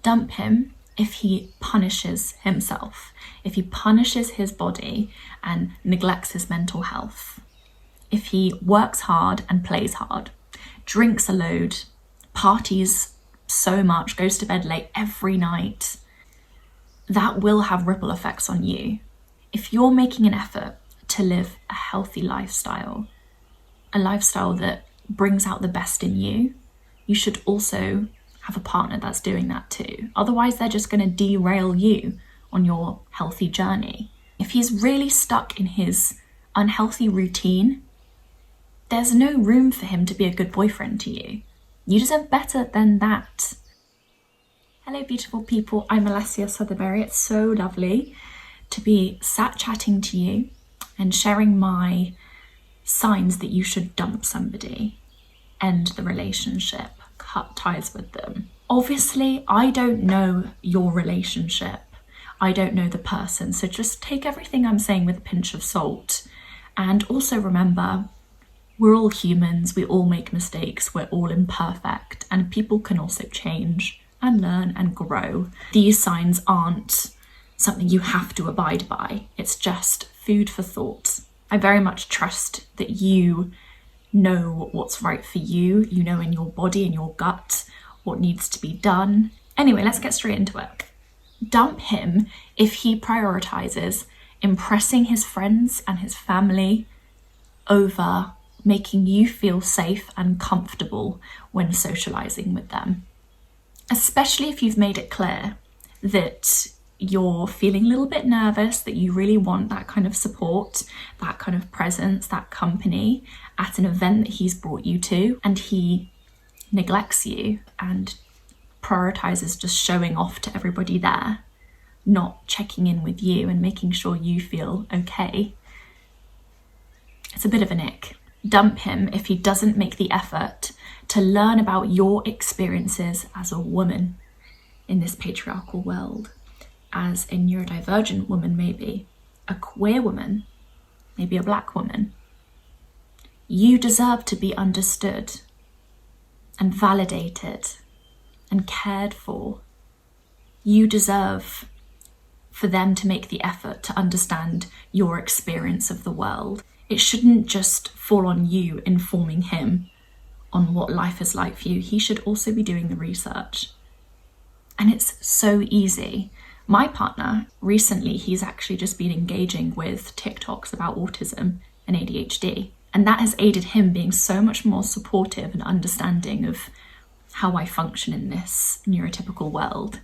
Dump him if he punishes himself, if he punishes his body and neglects his mental health, if he works hard and plays hard, drinks a load, parties so much, goes to bed late every night, that will have ripple effects on you. If you're making an effort to live a healthy lifestyle, a lifestyle that brings out the best in you, you should also have a partner that's doing that too. Otherwise, they're just going to derail you on your healthy journey. If he's really stuck in his unhealthy routine, there's no room for him to be a good boyfriend to you. You deserve better than that. Hello, beautiful people. I'm Alessia Southerberry. It's so lovely to be sat chatting to you and sharing my signs that you should dump somebody, end the relationship, cut ties with them. Obviously, I don't know your relationship. I don't know the person. So just take everything I'm saying with a pinch of salt. And also remember, we're all humans. We all make mistakes. We're all imperfect. And people can also change and learn and grow. These signs aren't something you have to abide by. It's just food for thought. I very much trust that you know what's right for you. You know in your body, in your gut, what needs to be done. Anyway, let's get straight into it. Dump him if he prioritizes impressing his friends and his family over making you feel safe and comfortable when socializing with them. Especially if you've made it clear that you're feeling a little bit nervous, that you really want that kind of support, that kind of presence, that company at an event that he's brought you to, and he neglects you and prioritizes just showing off to everybody there, not checking in with you and making sure you feel okay. It's a bit of an ick. Dump him if he doesn't make the effort to learn about your experiences as a woman in this patriarchal world, as a neurodivergent woman, maybe a queer woman, maybe a black woman. You deserve to be understood and validated and cared for. You deserve for them to make the effort to understand your experience of the world. It shouldn't just fall on you informing him on what life is like for you. He should also be doing the research. And it's so easy. My partner, recently, he's actually just been engaging with TikToks about autism and ADHD. And that has aided him being so much more supportive and understanding of how I function in this neurotypical world.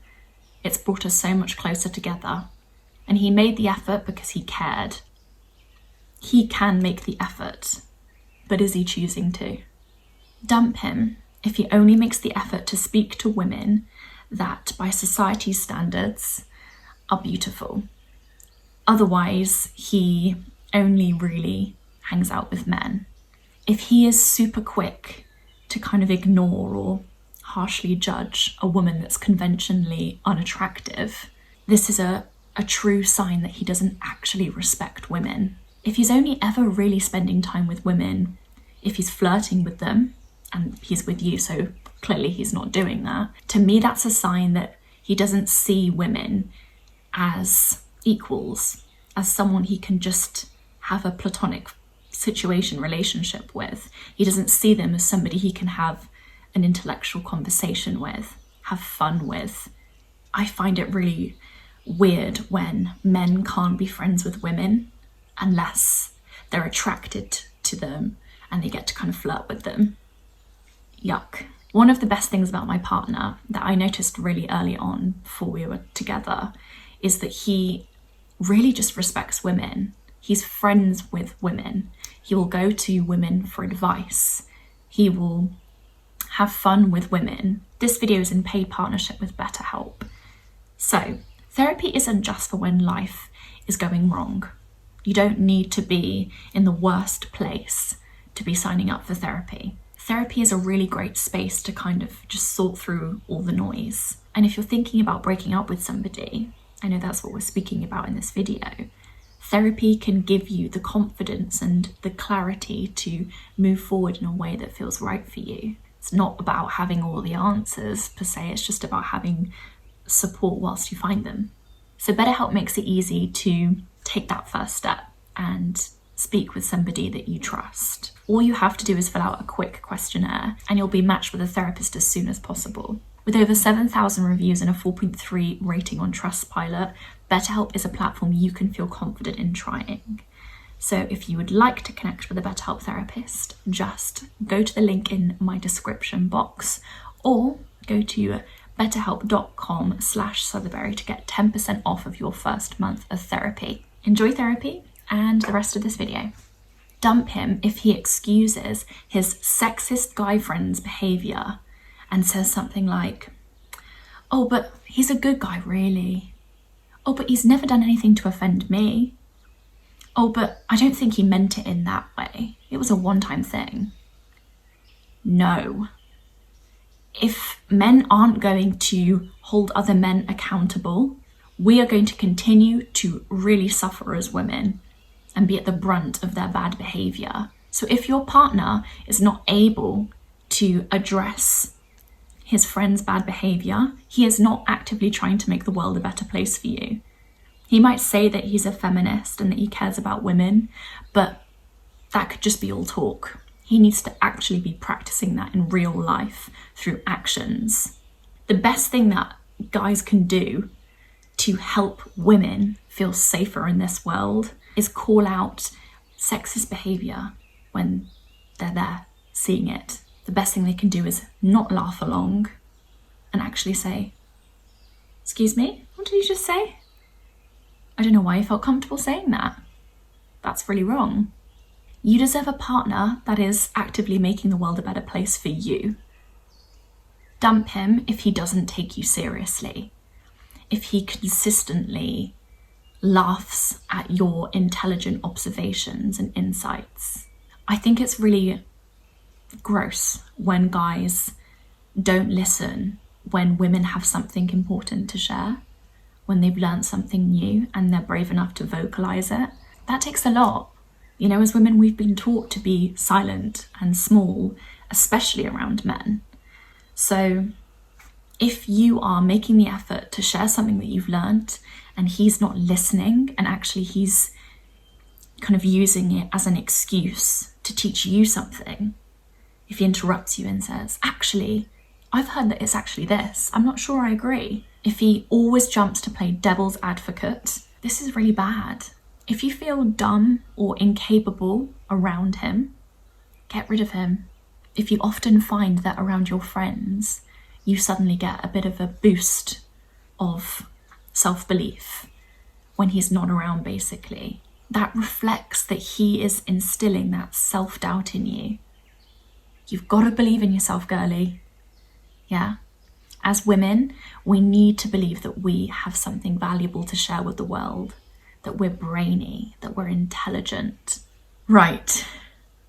It's brought us so much closer together. And he made the effort because he cared. He can make the effort, but is he choosing to? Dump him if he only makes the effort to speak to women that, by society's standards, are beautiful. Otherwise, he only really hangs out with men. If he is super quick to kind of ignore or harshly judge a woman that's conventionally unattractive, this is a true sign that he doesn't actually respect women. If he's only ever really spending time with women, if he's flirting with them, and he's with you, so clearly he's not doing that, to me that's a sign that he doesn't see women as equals, as someone he can just have a platonic relationship with. He doesn't see them as somebody he can have an intellectual conversation with, have fun with. I find it really weird when men can't be friends with women unless they're attracted to them and they get to kind of flirt with them. Yuck. One of the best things about my partner that I noticed really early on before we were together is that he really just respects women. He's friends with women. He will go to women for advice. He will have fun with women. This video is in paid partnership with BetterHelp. So, therapy isn't just for when life is going wrong. You don't need to be in the worst place to be signing up for therapy. Therapy is a really great space to kind of just sort through all the noise. And if you're thinking about breaking up with somebody, I know that's what we're speaking about in this video, therapy can give you the confidence and the clarity to move forward in a way that feels right for you. It's not about having all the answers per se, it's just about having support whilst you find them. So BetterHelp makes it easy to take that first step and speak with somebody that you trust. All you have to do is fill out a quick questionnaire and you'll be matched with a therapist as soon as possible. With over 7,000 reviews and a 4.3 rating on Trustpilot, BetterHelp is a platform you can feel confident in trying. So if you would like to connect with a BetterHelp therapist, just go to the link in my description box or go to betterhelp.com/Southerberry to get 10% off of your first month of therapy. Enjoy therapy and the rest of this video. Dump him if he excuses his sexist guy friend's behaviour and says something like, "Oh, but he's a good guy, really. Oh, but he's never done anything to offend me. Oh, but I don't think he meant it in that way. It was a one-time thing." No. If men aren't going to hold other men accountable, we are going to continue to really suffer as women and be at the brunt of their bad behaviour. So if your partner is not able to address his friend's bad behaviour, he is not actively trying to make the world a better place for you. He might say that he's a feminist and that he cares about women, but that could just be all talk. He needs to actually be practicing that in real life through actions. The best thing that guys can do to help women feel safer in this world is call out sexist behaviour when they're there seeing it. The best thing they can do is not laugh along and actually say, "Excuse me, what did you just say? I don't know why you felt comfortable saying that. That's really wrong." You deserve a partner that is actively making the world a better place for you. Dump him if he doesn't take you seriously. If he consistently laughs at your intelligent observations and insights. I think it's really gross when guys don't listen when women have something important to share, when they've learned something new and they're brave enough to vocalize it. That takes a lot. You know, as women, we've been taught to be silent and small, especially around men. So if you are making the effort to share something that you've learned and he's not listening and actually he's kind of using it as an excuse to teach you something, if he interrupts you and says, "Actually, I've heard that it's actually this. I'm not sure I agree." If he always jumps to play devil's advocate, this is really bad. If you feel dumb or incapable around him, get rid of him. If you often find that around your friends, you suddenly get a bit of a boost of self-belief when he's not around, basically, that reflects that he is instilling that self-doubt in you. You've got to believe in yourself, girly. Yeah? As women, we need to believe that we have something valuable to share with the world, that we're brainy, that we're intelligent. Right,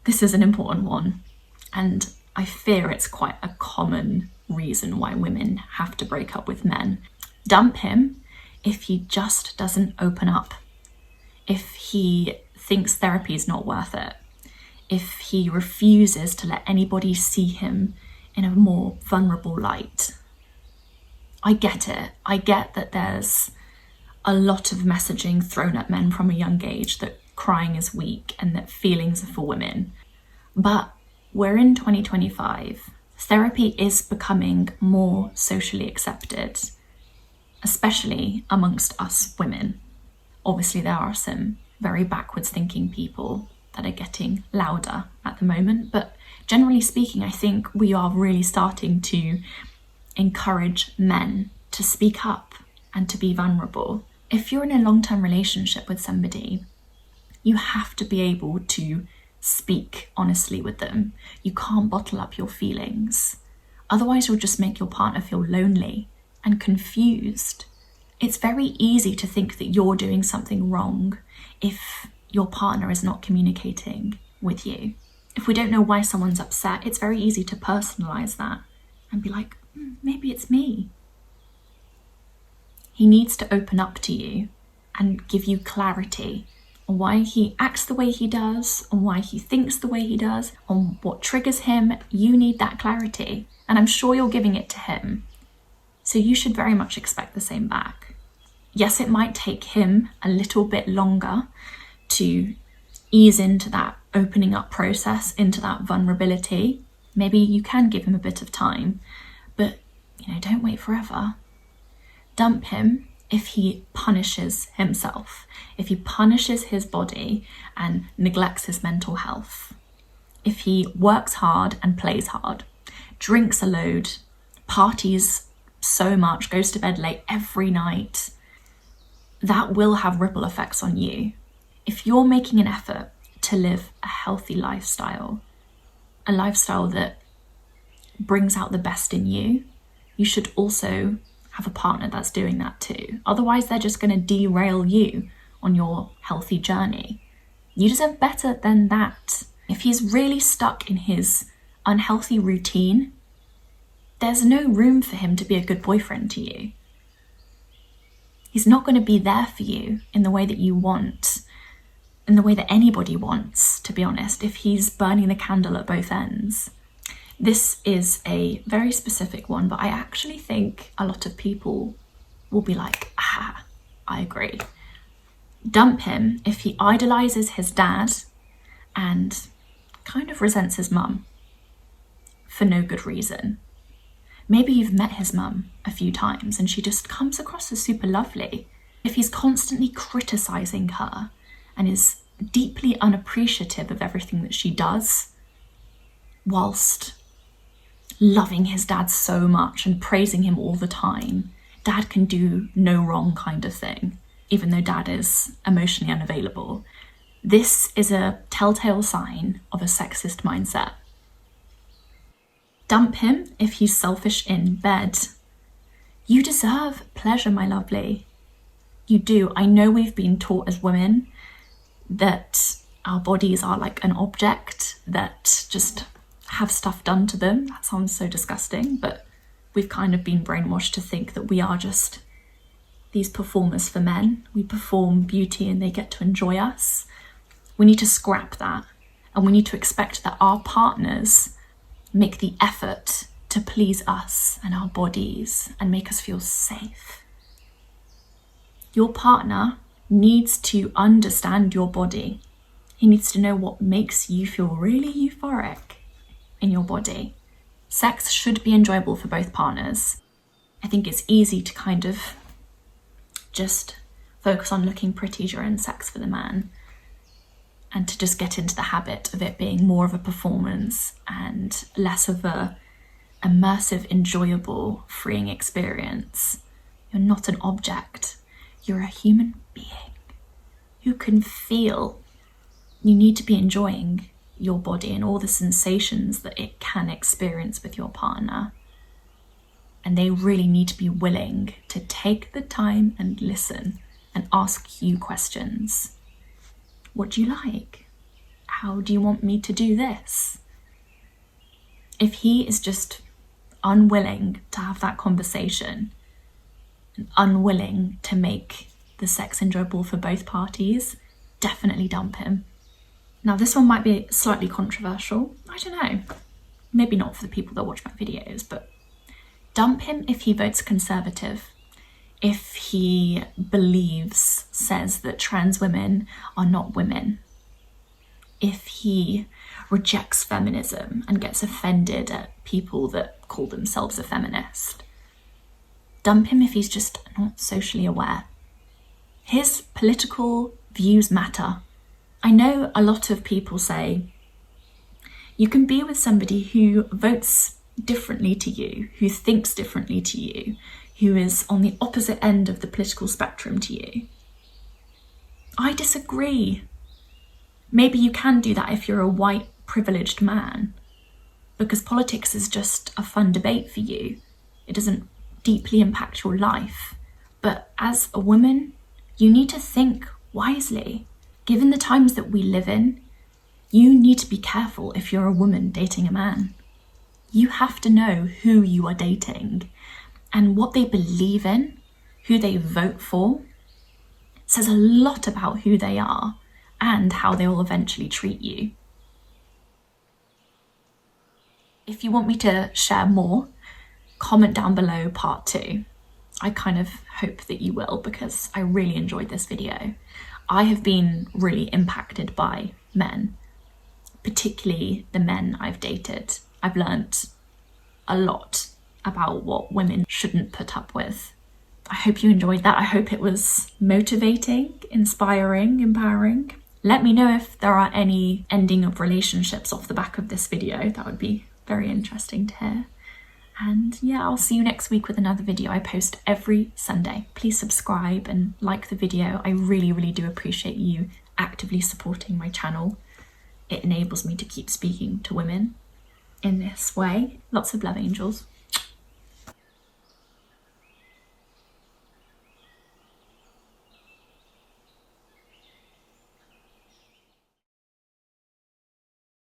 this is an important one, and I fear it's quite a common reason why women have to break up with men. Dump him if he just doesn't open up, if he thinks therapy is not worth it, if he refuses to let anybody see him in a more vulnerable light. I get it. I get that there's a lot of messaging thrown at men from a young age that crying is weak and that feelings are for women. But we're in 2025. Therapy is becoming more socially accepted, especially amongst us women. Obviously, there are some very backwards thinking people that are getting louder at the moment, but generally speaking, I think we are really starting to encourage men to speak up and to be vulnerable. If you're in a long-term relationship with somebody, you have to be able to speak honestly with them. You can't bottle up your feelings. Otherwise, you'll just make your partner feel lonely and confused. It's very easy to think that you're doing something wrong if your partner is not communicating with you. If we don't know why someone's upset, it's very easy to personalize that and be like, maybe it's me. He needs to open up to you and give you clarity on why he acts the way he does, on why he thinks the way he does, on what triggers him. You need that clarity, and I'm sure you're giving it to him. So you should very much expect the same back. Yes, it might take him a little bit longer to ease into that opening up process, into that vulnerability. Maybe you can give him a bit of time, but don't wait forever. Dump him if he punishes himself, if he punishes his body and neglects his mental health, if he works hard and plays hard, drinks a load, parties so much, goes to bed late every night. That will have ripple effects on you. If you're making an effort to live a healthy lifestyle, a lifestyle that brings out the best in you, you should also have a partner that's doing that too. Otherwise, they're just going to derail you on your healthy journey. You deserve better than that. If he's really stuck in his unhealthy routine, there's no room for him to be a good boyfriend to you. He's not going to be there for you in the way that you want, in the way that anybody wants, to be honest, if he's burning the candle at both ends. This is a very specific one, but I actually think a lot of people will be like, I agree. Dump him if he idolizes his dad and kind of resents his mum for no good reason. Maybe you've met his mum a few times and she just comes across as super lovely. If he's constantly criticizing her and is deeply unappreciative of everything that she does, whilst loving his dad so much and praising him all the time, dad can do no wrong kind of thing, even though dad is emotionally unavailable. This is a telltale sign of a sexist mindset. Dump him if he's selfish in bed. You deserve pleasure, my lovely. You do. I know we've been taught as women that our bodies are like an object that just have stuff done to them. That sounds so disgusting, but we've kind of been brainwashed to think that we are just these performers for men. We perform beauty and they get to enjoy us. We need to scrap that, and we need to expect that our partners make the effort to please us and our bodies and make us feel safe. Your partner needs to understand your body. He needs to know what makes you feel really euphoric in your body. Sex should be enjoyable for both partners. I think it's easy to kind of just focus on looking pretty during sex for the man and to just get into the habit of it being more of a performance and less of a immersive, enjoyable, freeing experience. You're not an object. You're a human being who can feel. You need to be enjoying your body and all the sensations that it can experience with your partner. And they really need to be willing to take the time and listen and ask you questions. What do you like? How do you want me to do this? If he is just unwilling to have that conversation and unwilling to make the sex enjoyable for both parties, definitely dump him. Now, this one might be slightly controversial. I don't know. Maybe not for the people that watch my videos, but dump him if he votes Conservative. If he says that trans women are not women. If he rejects feminism and gets offended at people that call themselves a feminist. Dump him if he's just not socially aware. His political views matter. I know a lot of people say you can be with somebody who votes differently to you, who thinks differently to you, who is on the opposite end of the political spectrum to you. I disagree. Maybe you can do that if you're a white, privileged man, because politics is just a fun debate for you. It doesn't deeply impact your life. But as a woman, you need to think wisely. Given the times that we live in, you need to be careful if you're a woman dating a man. You have to know who you are dating, and what they believe in, who they vote for, says a lot about who they are and how they will eventually treat you. If you want me to share more, comment down below part 2. I kind of hope that you will, because I really enjoyed this video. I have been really impacted by men, particularly the men I've dated. I've learnt a lot about what women shouldn't put up with. I hope you enjoyed that. I hope it was motivating, inspiring, empowering. Let me know if there are any ending of relationships off the back of this video. That would be very interesting to hear. And yeah, I'll see you next week with another video. I post every Sunday. Please subscribe and like the video. I really, really do appreciate you actively supporting my channel. It enables me to keep speaking to women in this way. Lots of love, angels.